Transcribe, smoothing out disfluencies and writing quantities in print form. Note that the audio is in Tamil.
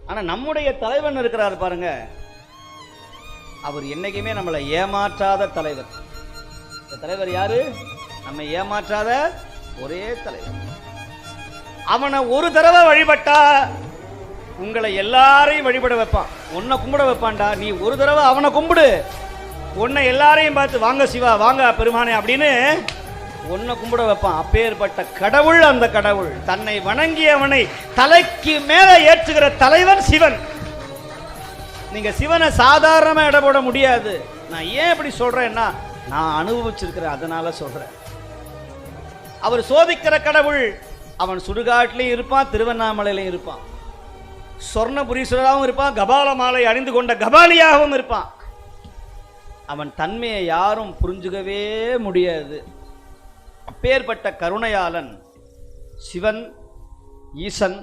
ஆனா நம்முடைய தலைவன் இருக்கிறார் பாருங்க, அவர் என்னைக்குமே நம்மளை ஏமாற்றாத தலைவர். இந்த தலைவர் யாரு? நம்ம ஏமாற்றாத ஒரே தலைவர். அவனை ஒரு தடவை வழிபட்டா உங்களை எல்லாரையும் வழிபட வைப்பான். உன்னை கும்பிட வைப்பான்டா. நீ ஒரு தடவை அவனை கும்பிடு, உன்னை எல்லாரையும் பார்த்து வாங்க சிவா வாங்க பெருமானே அப்படின்னு உன்னை கும்பிட வைப்பான். அப்பேற்பட்ட கடவுள் அந்த கடவுள். தன்னை வணங்கியவனை தலைக்கு மேல ஏற்றுகிற தலைவன் சிவன். நீங்க சிவனை சாதாரணமா இட போட முடியாது. நான் ஏன் இப்படி சொல்றேன்னா, நான் அனுபவிச்சிருக்கிறேன், அதனால சொல்றேன். அவர் சோதிக்கிற கடவுள். அவன் சுடுகாட்டிலையும் இருப்பான், திருவண்ணாமலையிலையும் இருப்பான், சொர்ணபுரீஸ்வராகவும் இருப்பான், கபால மாலை அணிந்து கொண்ட கபாலியாகவும் இருப்பான். அவன் தன்மையை யாரும் புரிஞ்சுக்கவே முடியாது. அப்பேற்பட்ட கருணையாளன் சிவன், ஈசன்,